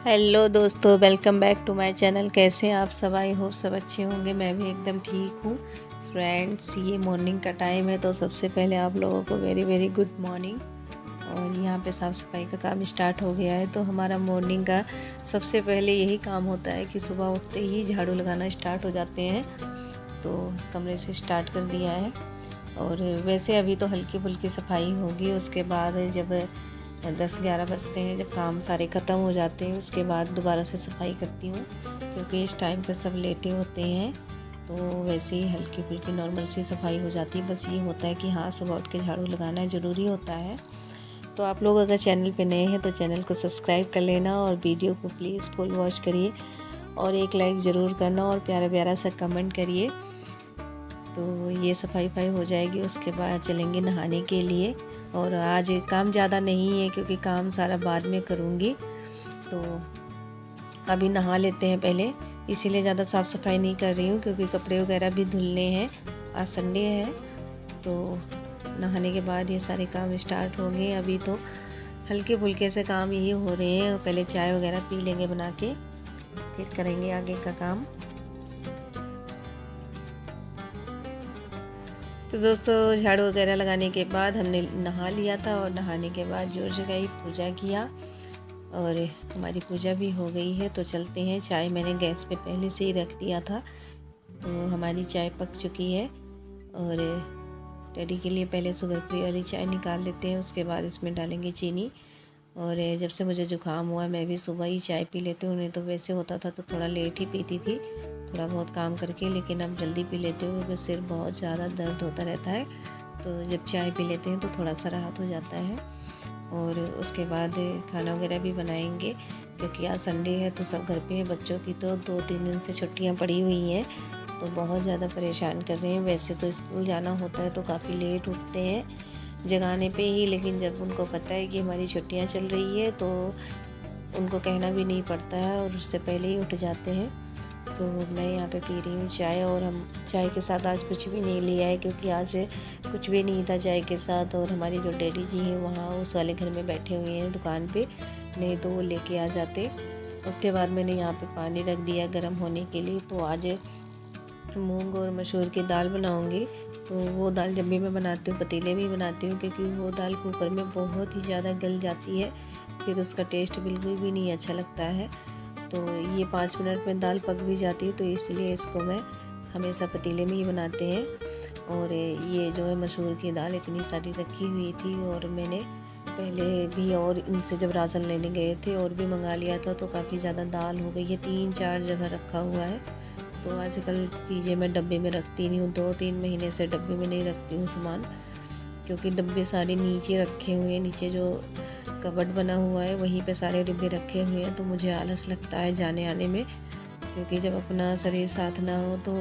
Hello दोस्तों, welcome back to my channel. कैसे हैं आप सब? आई होप सब अच्छे होंगे। मैं भी एकदम ठीक हूँ। फ्रेंड्स, ये मॉर्निंग का टाइम है, तो सबसे पहले आप लोगों को वेरी वेरी गुड मॉर्निंग। और यहाँ पे साफ़ सफाई का काम स्टार्ट हो गया है। तो हमारा मॉर्निंग का सबसे पहले यही काम होता है कि सुबह उठते ही झाड़ू लगाना स्टार्ट हो जाते हैं। तो कमरे से स्टार्ट कर दिया है। और वैसे अभी तो हल्की फुल्की सफाई होगी, उसके बाद जब 10-11 बजते हैं, जब काम सारे ख़त्म हो जाते हैं, उसके बाद दोबारा से सफाई करती हूँ, क्योंकि इस टाइम पे सब लेटे होते हैं। तो वैसे ही हल्की फुल्की नॉर्मल सी सफाई हो जाती है। बस ये होता है कि हाँ, सुबह उठ के झाड़ू लगाना ज़रूरी होता है। तो आप लोग अगर चैनल पे नए हैं तो चैनल को सब्सक्राइब कर लेना और वीडियो को प्लीज़ फुल वॉच करिए और एक लाइक ज़रूर करना और प्यारा प्यारा सा कमेंट करिए। तो ये सफाई हो जाएगी, उसके बाद चलेंगे नहाने के लिए। और आज काम ज़्यादा नहीं है, क्योंकि काम सारा बाद में करूँगी। तो अभी नहा लेते हैं पहले, इसीलिए ज़्यादा साफ़ सफाई नहीं कर रही हूँ, क्योंकि कपड़े वगैरह भी धुलने हैं। आज संडे है, तो नहाने के बाद ये सारे काम स्टार्ट होंगे। अभी तो हल्के फुल्के से काम यही हो रहे हैं। पहले चाय वगैरह पी लेंगे बना के, फिर करेंगे आगे का काम। तो दोस्तों, झाड़ू वगैरह लगाने के बाद हमने नहा लिया था, और नहाने के बाद जोर जगाई, पूजा किया, और हमारी पूजा भी हो गई है। तो चलते हैं। चाय मैंने गैस पे पहले से ही रख दिया था, तो हमारी चाय पक चुकी है। और डैडी के लिए पहले शुगर फ्री वाली चाय निकाल लेते हैं, उसके बाद इसमें डालेंगे चीनी। और जब से मुझे ज़ुकाम हुआ, मैं भी सुबह ही चाय पी लेती हूँ। नहीं तो वैसे होता था तो थोड़ा लेट ही पीती थी, थोड़ा बहुत काम करके। लेकिन अब जल्दी पी लेती हूँ, क्योंकि सिर बहुत ज़्यादा दर्द होता रहता है। तो जब चाय पी लेते हैं तो थोड़ा सा राहत हो जाता है। और उसके बाद खाना वगैरह भी बनाएंगे, क्योंकि आज संडे है तो सब घर पे हैं। बच्चों की तो 2-3 दिन से छुट्टियाँ पड़ी हुई हैं, तो बहुत ज़्यादा परेशान कर रहे हैं। वैसे तो स्कूल जाना होता है तो काफ़ी लेट उठते हैं जगाने पे ही, लेकिन जब उनको पता है कि हमारी छुट्टियां चल रही है तो उनको कहना भी नहीं पड़ता है, और उससे पहले ही उठ जाते हैं। तो मैं यहाँ पे पी रही हूँ चाय, और हम चाय के साथ आज कुछ भी नहीं लिया है, क्योंकि आज कुछ भी नहीं था चाय के साथ। और हमारे जो डैडी जी हैं वहाँ उस वाले घर में बैठे हुए हैं दुकान पे, नहीं तो वो लेके आ जाते। उसके बाद मैंने यहाँ पे पानी रख दिया गर्म होने के लिए। तो आज मूंग और मसूर की दाल बनाऊंगी। तो वो दाल जब भी मैं बनाती हूँ पतीले में ही बनाती हूँ, क्योंकि वो दाल कुकर में बहुत ही ज़्यादा गल जाती है, फिर उसका टेस्ट बिल्कुल भी नहीं अच्छा लगता है। तो ये 5 मिनट में दाल पक भी जाती है, तो इसलिए इसको मैं हमेशा पतीले में ही बनाते हैं। और ये जो है मसूर की दाल इतनी सारी रखी हुई थी, और मैंने पहले भी और इनसे जब राशन लेने गए थे और भी मंगा लिया था, तो काफ़ी ज़्यादा दाल हो गई है। 3-4 जगह रखा हुआ है। तो आजकल चीज़ें मैं डब्बे में रखती नहीं हूँ, 2-3 महीने से डब्बे में नहीं रखती हूँ सामान, क्योंकि डब्बे सारे नीचे रखे हुए हैं। नीचे जो कबर्ड बना हुआ है वहीं पे सारे डिब्बे रखे हुए हैं, तो मुझे आलस लगता है जाने आने में, क्योंकि जब अपना शरीर साथ ना हो तो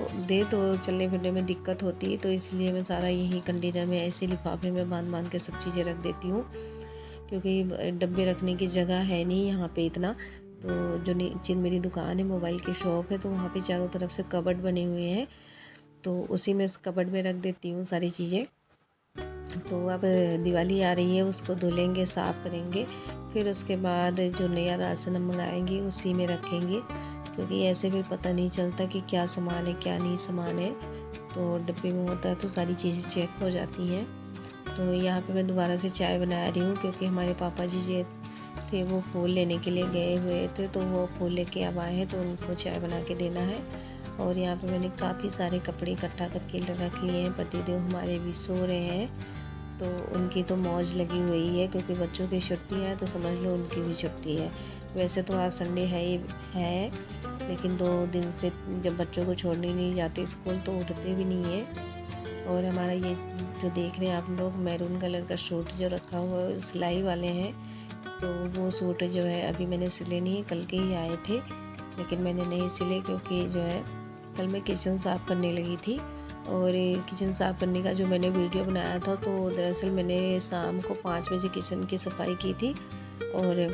तो चलने फिरने में दिक्कत होती है। तो इसलिए मैं सारा यही कंटेनर में ऐसे लिफाफे में बांध के सब चीज़ें रख देती हूँ, क्योंकि डब्बे रखने की जगह है नहीं यहाँ पे इतना। तो जो नीचे मेरी दुकान है, मोबाइल की शॉप है, तो वहाँ पे चारों तरफ से कबर्ड बने हुए हैं, तो उसी में कबर्ड में रख देती हूँ सारी चीज़ें। तो अब दिवाली आ रही है, उसको धुलेंगे, साफ़ करेंगे, फिर उसके बाद जो नया राशन हम मंगाएंगे उसी में रखेंगे, क्योंकि ऐसे फिर पता नहीं चलता कि क्या सामान है क्या नहीं सामान है। तो डब्बे में होता है तो सारी चीज़ें चेक हो जाती हैं। तो यहाँ पे मैं दोबारा से चाय बना रही हूँ, क्योंकि हमारे पापा जी जो थे वो फूल लेने के लिए गए हुए थे, तो वो फूल लेके अब आए हैं, तो उनको चाय बना के देना है। और यहाँ पे मैंने काफ़ी सारे कपड़े इकट्ठा करके रख लिए हैं। पतिदेव हमारे भी सो रहे हैं, तो उनकी तो मौज लगी हुई है, क्योंकि बच्चों की छुट्टी है तो समझ लो उनकी भी छुट्टी है। वैसे तो आज संडे है ही है, लेकिन 2 दिन से जब बच्चों को छोड़ने नहीं जाते स्कूल तो उठते भी नहीं है। और हमारा ये जो देख रहे हैं आप लोग, मैरून कलर का सूट जो रखा हुआ है सिलाई वाले हैं, तो वो सूट जो है अभी मैंने सिले नहीं है, कल के ही आए थे, लेकिन मैंने नहीं सिले, क्योंकि जो है कल मैं किचन साफ़ करने लगी थी। और किचन साफ़ करने का जो मैंने वीडियो बनाया था, तो दरअसल मैंने शाम को 5 बजे किचन की सफाई की थी, और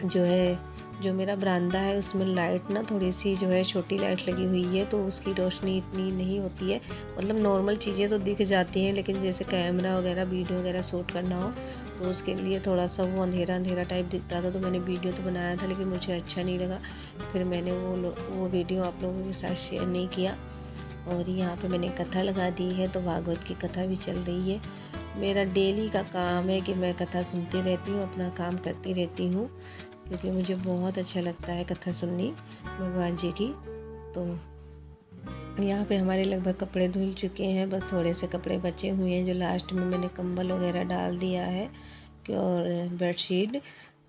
जो है जो मेरा बरामदा है उसमें लाइट ना थोड़ी सी जो है छोटी लाइट लगी हुई है, तो उसकी रोशनी इतनी नहीं होती है। मतलब नॉर्मल चीज़ें तो दिख जाती हैं, लेकिन जैसे कैमरा वगैरह वीडियो वगैरह शूट करना हो तो उसके लिए थोड़ा सा वो अंधेरा अंधेरा टाइप दिखता था। तो मैंने वीडियो तो बनाया था लेकिन मुझे अच्छा नहीं लगा, फिर मैंने वो वीडियो आप लोगों के साथ शेयर नहीं किया। और यहाँ पे मैंने कथा लगा दी है, तो भागवत की कथा भी चल रही है। मेरा डेली का काम है कि मैं कथा सुनती रहती हूँ, अपना काम करती रहती हूँ, क्योंकि मुझे बहुत अच्छा लगता है कथा सुननी भगवान जी की। तो यहाँ पे हमारे लगभग कपड़े धुल चुके हैं, बस थोड़े से कपड़े बचे हुए हैं जो लास्ट में मैंने कंबल वगैरह डाल दिया है और बेडशीट।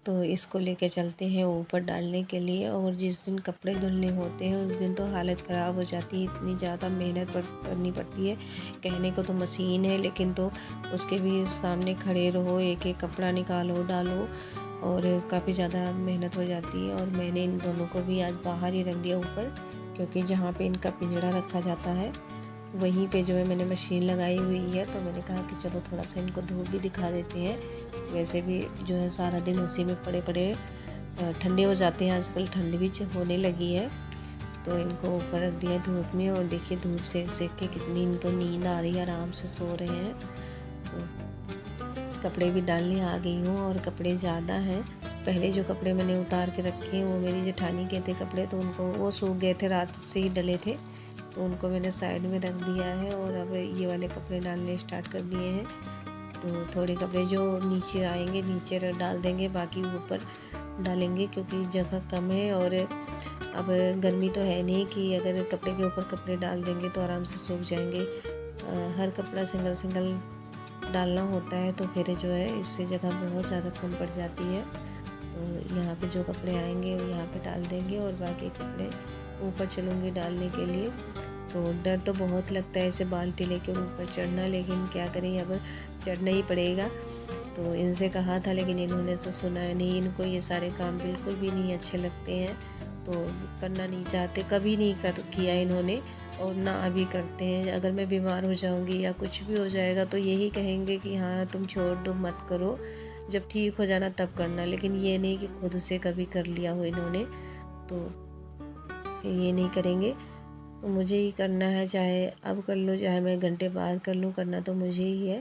तो इसको लेके चलते हैं ऊपर डालने के लिए। और जिस दिन कपड़े धुलने होते हैं उस दिन तो हालत ख़राब हो जाती है, इतनी ज़्यादा मेहनत करनी पड़ती है। कहने को तो मशीन है, लेकिन तो उसके भी सामने खड़े रहो, एक एक कपड़ा निकालो डालो, और काफ़ी ज़्यादा मेहनत हो जाती है। और मैंने इन दोनों को भी आज बाहर ही रख दिया ऊपर, क्योंकि जहाँ पे इनका पिंजरा रखा जाता है वहीं पे जो है मैंने मशीन लगाई हुई है। तो मैंने कहा कि चलो थोड़ा सा इनको धूप भी दिखा देते हैं, वैसे भी जो है सारा दिन उसी में पड़े पड़े ठंडे हो जाते हैं, आजकल ठंड भी होने लगी है। तो इनको ऊपर रख दिया धूप में, और देखिए धूप सेक सेक के कितनी इनको नींद आ रही है, आराम से सो रहे हैं। तो कपड़े भी डालने आ गई हूँ, और कपड़े ज़्यादा हैं। पहले जो कपड़े मैंने उतार के रखे हैं वो मेरी जेठानी के थे कपड़े, तो उनको वो सूख गए थे, रात से ही डले थे, तो उनको मैंने साइड में रख दिया है। और अब ये वाले कपड़े डालने स्टार्ट कर दिए हैं। तो थोड़े कपड़े जो नीचे आएंगे नीचे डाल देंगे, बाकी ऊपर डालेंगे, क्योंकि जगह कम है। और अब गर्मी तो है नहीं कि अगर कपड़े के ऊपर कपड़े डाल देंगे तो आराम से सूख जाएंगे। हर कपड़ा सिंगल सिंगल डालना होता है, तो फिर जो है इससे जगह बहुत ज़्यादा कम पड़ जाती है। तो यहाँ पे जो कपड़े आएंगे वो यहाँ पे डाल देंगे, और बाकी कपड़े ऊपर चलूँगी डालने के लिए। तो डर तो बहुत लगता है इसे बाल्टी लेके ऊपर चढ़ना, लेकिन क्या करें, अब चढ़ना ही पड़ेगा। तो इनसे कहा था लेकिन इन्होंने तो सुना नहीं, इनको ये सारे काम बिल्कुल भी नहीं अच्छे लगते हैं, तो करना नहीं चाहते, कभी नहीं किया इन्होंने, और ना अभी करते हैं। अगर मैं बीमार हो जाऊंगी या कुछ भी हो जाएगा तो यही कहेंगे कि हाँ तुम छोड़ दो, मत करो, जब ठीक हो जाना तब करना। लेकिन ये नहीं कि खुद से कभी कर लिया हो इन्होंने, तो ये नहीं करेंगे। तो मुझे ही करना है, चाहे अब कर लूँ चाहे मैं घंटे बाद कर लूँ, करना तो मुझे ही है।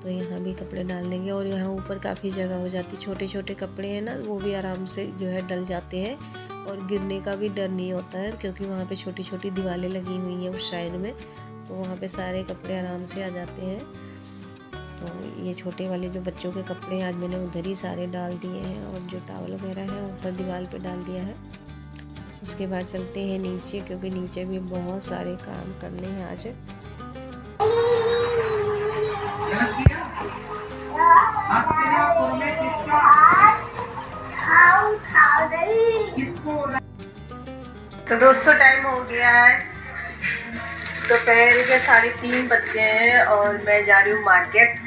तो यहाँ भी कपड़े डाल देंगे, और यहाँ ऊपर काफ़ी जगह हो जाती, छोटे छोटे कपड़े हैं ना, वो भी आराम से जो है डल जाते हैं, और गिरने का भी डर नहीं होता है, क्योंकि वहाँ पे छोटी छोटी दीवारें लगी हुई हैं उस साइड में, तो वहाँ पे सारे कपड़े आराम से आ जाते हैं। तो ये छोटे वाले जो बच्चों के कपड़े आज मैंने उधर ही सारे डाल दिए हैं, और जो टॉवल वगैरह है ऊपर दीवार पे डाल दिया है। उसके बाद चलते हैं नीचे, क्योंकि नीचे भी बहुत सारे काम करने हैं आज। तो दोस्तों टाइम हो गया है, दोपहर के 3:30 बज गए हैं, और मैं जा रही हूँ मार्केट।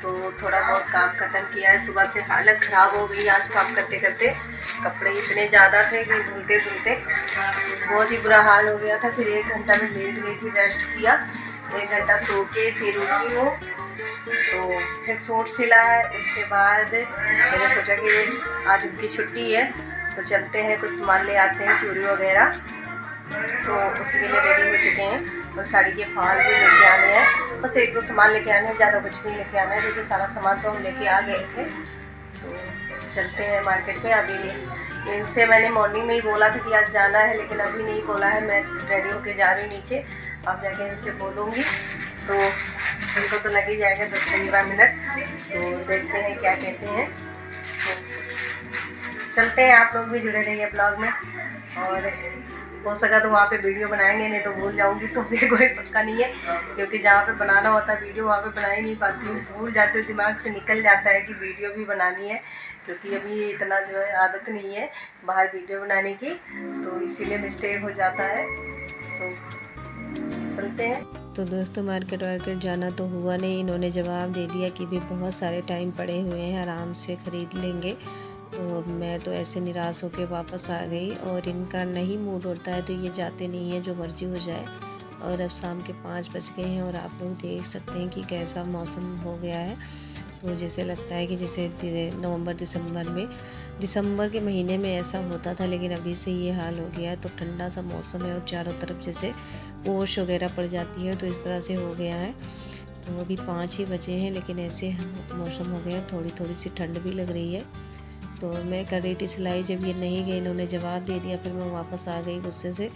तो थोड़ा बहुत काम ख़त्म किया है, सुबह से हालत ख़राब हो गई आज काम करते करते। कपड़े इतने ज़्यादा थे कि धुलते धुलते बहुत ही बुरा हाल हो गया था। फिर 1 घंटा में लेट गई थी, रेस्ट किया, 1 घंटा सो के फिर उठी हूँ। तो फिर सूट सिला है, उसके बाद मैंने सोचा कि आज उनकी छुट्टी है तो चलते हैं कुछ सामान ले आते हैं, चूड़ी वगैरह। तो उसी के लिए रेडी हो चुके हैं, और साड़ी के फाल भी लेके आने हैं, बस 1-2 सामान लेके आने हैं, ज़्यादा कुछ नहीं लेके आना है, क्योंकि सारा सामान तो हम लेके आ गए थे। तो चलते हैं मार्केट में। अभी इनसे मैंने मॉर्निंग में ही बोला था कि आज जाना है, लेकिन अभी नहीं बोला है, मैं रेडी होके जा रही हूँ नीचे, अब जाके इनसे बोलूँगी। तो इनको तो लग ही जाएगा 10-15 मिनट, तो देखते हैं क्या कहते हैं। तो चलते हैं, आप लोग भी जुड़े रहिए ब्लॉग में, और हो सका तो वहाँ पे वीडियो बनाएंगे, नहीं तो भूल जाऊँगी, तो फिर कोई पक्का नहीं है, क्योंकि जहाँ पे बनाना होता है वीडियो वहाँ पे बना ही नहीं पाती हूँ, भूल जाती हूँ, दिमाग से निकल जाता है कि वीडियो भी बनानी है, क्योंकि अभी इतना जो है आदत नहीं है बाहर वीडियो बनाने की, तो इसीलिए मिस्टेक हो जाता है। तो चलते हैं। तो दोस्तों मार्केट वार्केट जाना तो हुआ नहीं, इन्होंने जवाब दे दिया कि भी बहुत सारे टाइम पड़े हुए हैं, आराम से ख़रीद लेंगे। तो मैं तो ऐसे निराश होकर वापस आ गई, और इनका नहीं मूड होता है तो ये जाते नहीं है, जो मर्जी हो जाए। और अब शाम के 5 बज गए हैं, और आप लोग देख सकते हैं कि कैसा मौसम हो गया है। तो जैसे लगता है कि जैसे नवंबर दिसंबर के महीने में ऐसा होता था, लेकिन अभी से ये हाल हो गया है। तो ठंडा सा मौसम है और चारों तरफ जैसे ओश वगैरह पड़ जाती है, तो इस तरह से हो गया है। तो अभी 5 ही बजे हैं, लेकिन ऐसे मौसम हो गया, थोड़ी थोड़ी सी ठंड भी लग रही है। तो मैं कर रही थी सिलाई, जब ये नहीं गए इन्होंने जवाब दे दिया, फिर मैं वापस आ गई गुस्से से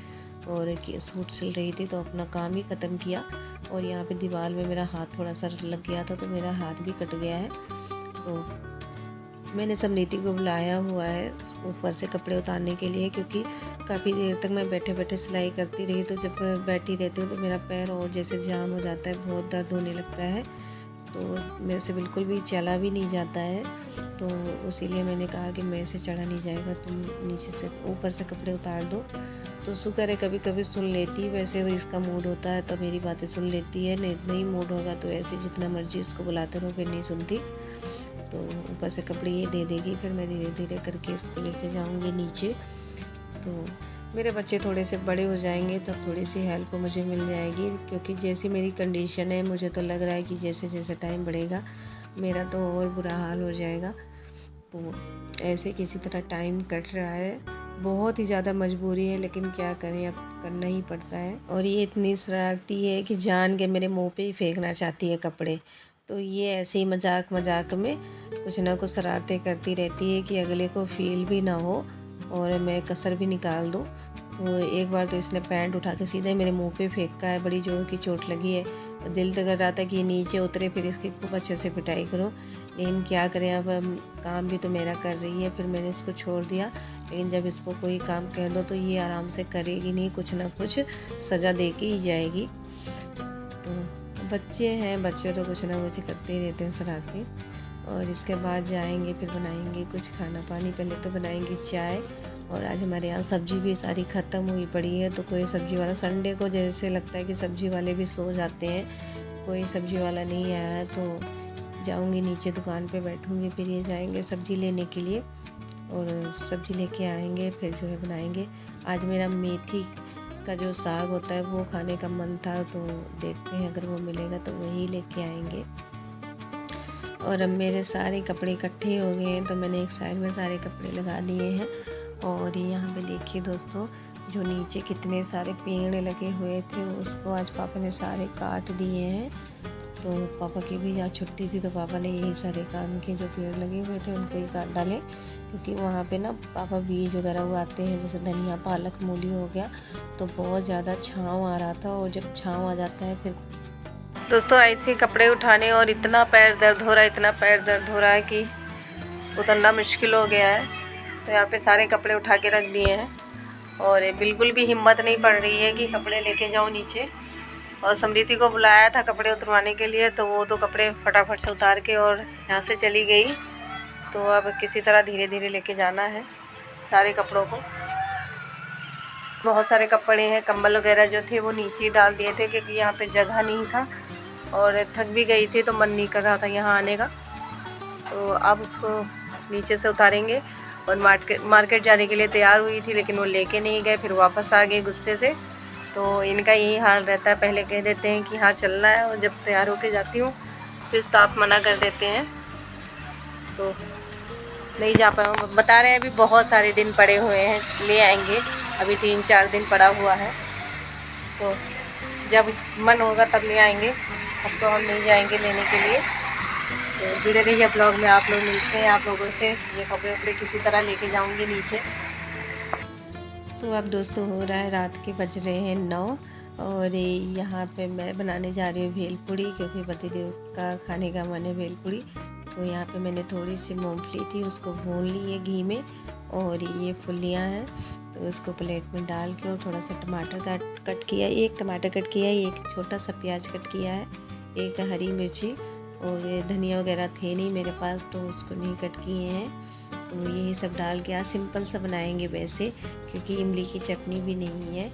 और सूट सिल रही थी, तो अपना काम ही ख़त्म किया। और यहाँ पे दीवार में मेरा हाथ थोड़ा सा लग गया था, तो मेरा हाथ भी कट गया है। तो मैंने समृति को बुलाया हुआ है ऊपर से कपड़े उतारने के लिए, क्योंकि काफ़ी देर तक मैं बैठे बैठे सिलाई करती रही, तो जब बैठी रहती हूँ तो मेरा पैर और जैसे जाम हो जाता है, बहुत दर्द होने लगता है, तो मेरे से बिल्कुल भी चला भी नहीं जाता है। तो इसीलिए मैंने कहा कि मेरे से चढ़ा नहीं जाएगा, तुम नीचे से ऊपर से कपड़े उतार दो। तो शुक्र है कभी कभी सुन लेती, वैसे वो इसका मूड होता है तो मेरी बातें सुन लेती है, नहीं मूड होगा तो ऐसे जितना मर्जी इसको बुलाते रहो, फिर नहीं सुनती। तो ऊपर से कपड़े ये दे देगी, फिर मैं धीरे धीरे करके इसको लेके जाऊंगी नीचे। तो मेरे बच्चे थोड़े से बड़े हो जाएंगे तब थोड़ी सी हेल्प मुझे मिल जाएगी, क्योंकि जैसी मेरी कंडीशन है मुझे तो लग रहा है कि जैसे जैसे टाइम बढ़ेगा मेरा तो और बुरा हाल हो जाएगा। तो ऐसे किसी तरह टाइम कट रहा है, बहुत ही ज़्यादा मजबूरी है, लेकिन क्या करें, अब करना ही पड़ता है। और ये इतनी शरारती है कि जान के मेरे मुंह पे ही फेंकना चाहती है कपड़े। तो ये ऐसे ही मजाक मजाक में कुछ ना कुछ शरारतें करती रहती है कि अगले को फील भी ना हो और मैं कसर भी निकाल दूँ। तो एक बार तो इसने पैंट उठा के सीधे मेरे मुंह पे फेंका है, बड़ी जोर की चोट लगी है। तो दिल तो कर रहा था कि ये नीचे उतरे, फिर इसकी खूब अच्छे से पिटाई करो, लेकिन क्या करें, अब काम भी तो मेरा कर रही है। फिर मैंने इसको छोड़ दिया, लेकिन जब इसको कोई काम कह दो तो ये आराम से करेगी नहीं, कुछ ना कुछ सज़ा दे के ही जाएगी। तो बच्चे हैं, बच्चे तो कुछ ना कुछ करते ही रहते हैं शरारतें। और इसके बाद जाएंगे, फिर बनाएंगे कुछ खाना पानी। पहले तो बनाएंगे चाय, और आज हमारे यहाँ सब्ज़ी भी सारी ख़त्म हुई पड़ी है, तो कोई सब्ज़ी वाला, संडे को जैसे लगता है कि सब्ज़ी वाले भी सो जाते हैं, कोई सब्ज़ी वाला नहीं आया है। तो जाऊंगी नीचे दुकान पे बैठूंगी, फिर ये जाएंगे सब्ज़ी लेने के लिए और सब्ज़ी लेके आएंगे, फिर जो है बनाएंगे। आज मेरा मेथी का जो साग होता है वो खाने का मन था, तो देखते हैं अगर वो मिलेगा तो वही लेके आएंगे। और अब मेरे सारे कपड़े इकट्ठे हो गए हैं, तो मैंने एक साइड में सारे कपड़े लगा दिए हैं। और यहाँ पे देखिए दोस्तों, जो नीचे कितने सारे पेड़ लगे हुए थे उसको आज पापा ने सारे काट दिए हैं। तो पापा की भी आज छुट्टी थी, तो पापा ने यही सारे काम के जो पेड़ लगे हुए थे उनको ही काट डाले, क्योंकि वहाँ पे ना पापा बीज वगैरह उगाते हैं, जैसे धनिया पालक मूली हो गया। तो बहुत ज़्यादा छाँव आ रहा था, और जब छाँव आ जाता है फिर दोस्तों आई थी कपड़े उठाने, और इतना पैर दर्द हो रहा है कि उतरना मुश्किल हो गया है। तो यहाँ पे सारे कपड़े उठा के रख दिए हैं, और बिल्कुल भी हिम्मत नहीं पड़ रही है कि कपड़े लेके जाऊँ नीचे। और समृति को बुलाया था कपड़े उतरवाने के लिए, तो वो तो कपड़े फटाफट से उतार के और यहाँ से चली गई। तो अब किसी तरह धीरे धीरे लेके जाना है सारे कपड़ों को। बहुत सारे कपड़े हैं, कंबल वगैरह जो थे वो नीचे डाल दिए थे, क्योंकि यहाँ पे जगह नहीं था और थक भी गई थी, तो मन नहीं कर रहा था यहाँ आने का। तो अब उसको नीचे से उतारेंगे। और मार्केट जाने के लिए तैयार हुई थी, लेकिन वो लेके नहीं गए, फिर वापस आ गए गुस्से से। तो इनका यही हाल रहता है, पहले कह देते हैं कि हाँ चलना है, और जब तैयार होके जाती हूँ फिर साफ मना कर देते हैं, तो नहीं जा पाऊँ। बता रहे हैं अभी बहुत सारे दिन पड़े हुए हैं, ले आएंगे, अभी 3-4 दिन पड़ा हुआ है, तो जब मन होगा तब ले आएंगे। अब तो हम नहीं जाएंगे लेने के लिए। तो जुड़े रहिए ब्लॉग में, आप लोग मिलते हैं आप लोगों से। ये कपड़े वपड़े किसी तरह लेके जाऊंगी नीचे। तो अब दोस्तों हो रहा है रात के बज रहे हैं 9, और यहाँ पे मैं बनाने जा रही हूँ भेलपूड़ी, क्योंकि पतिदेव का खाने का मन है भेलपूड़ी। तो यहाँ पे मैंने थोड़ी सी मूंगफली थी उसको भून ली है घी में, और ये फुलियाँ हैं तो उसको प्लेट में डाल के, और थोड़ा सा टमाटर कट किया, एक टमाटर कट किया है, एक छोटा सा प्याज कट किया है, एक हरी मिर्ची, और धनिया वगैरह थे नहीं मेरे पास तो उसको नहीं कट किए हैं। तो यही सब डाल के आज सिंपल सा बनाएंगे वैसे, क्योंकि इमली की चटनी भी नहीं है।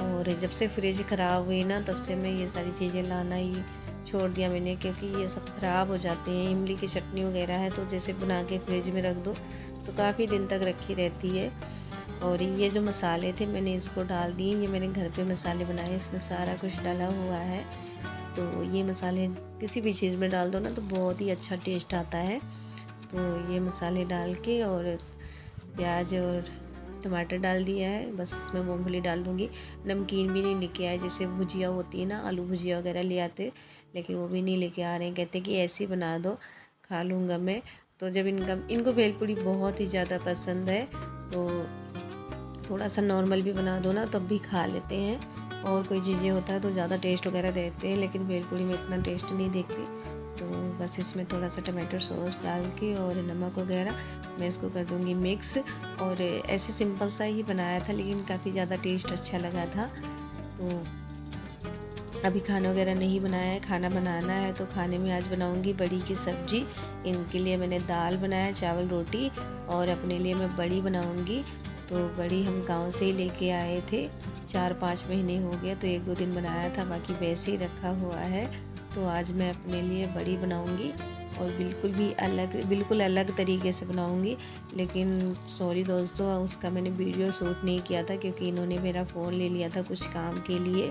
और जब से फ्रिज ख़राब हुई ना तब से मैं ये सारी चीज़ें लाना ही छोड़ दिया मैंने, क्योंकि ये सब ख़राब हो जाते हैं। इमली की चटनी वगैरह है तो जैसे बना के फ्रिज में रख दो तो काफ़ी दिन तक रखी रहती है। और ये जो मसाले थे मैंने इसको डाल दिए, ये मैंने घर पे मसाले बनाए, इसमें सारा कुछ डाला हुआ है। तो ये मसाले किसी भी चीज़ में डाल दो ना तो बहुत ही अच्छा टेस्ट आता है। तो ये मसाले डाल के और प्याज और टमाटर डाल दिया है, बस इसमें मूंगफली डाल दूँगी। नमकीन भी नहीं लेके आए, जैसे भुजिया होती है ना, आलू भुजिया वगैरह ले आते, लेकिन वो भी नहीं लेके आ रहे हैं। कहते कि ऐसे ही बना दो, खा लूँगा मैं। तो जब इनको भेलपूरी बहुत ही ज़्यादा पसंद है, तो थोड़ा सा नॉर्मल भी बना दो ना तब भी खा लेते हैं। और कोई चीज़ें होता है तो ज़्यादा टेस्ट वगैरह देते हैं, लेकिन भेलपूरी में इतना टेस्ट नहीं देखती। तो बस इसमें थोड़ा सा टमाटो सॉस डाल के और नमक वगैरह मैं इसको कर दूँगी मिक्स। और ऐसे सिंपल सा ही बनाया था, लेकिन काफ़ी ज़्यादा टेस्ट अच्छा लगा था। तो अभी खाना वगैरह नहीं बनाया है, खाना बनाना है। तो खाने में आज बनाऊंगी बड़ी की सब्ज़ी। इनके लिए मैंने दाल बनाया, चावल रोटी, और अपने लिए मैं बड़ी बनाऊंगी। तो बड़ी हम गांव से ही लेके आए थे, 4-5 महीने हो गए, तो 1-2 दिन बनाया था, बाकी वैसे ही रखा हुआ है। तो आज मैं अपने लिए बड़ी बनाऊंगी और बिल्कुल अलग तरीके से बनाऊंगी। लेकिन सॉरी दोस्तों, उसका मैंने वीडियो शूट नहीं किया था क्योंकि इन्होंने मेरा फ़ोन ले लिया था कुछ काम के लिए।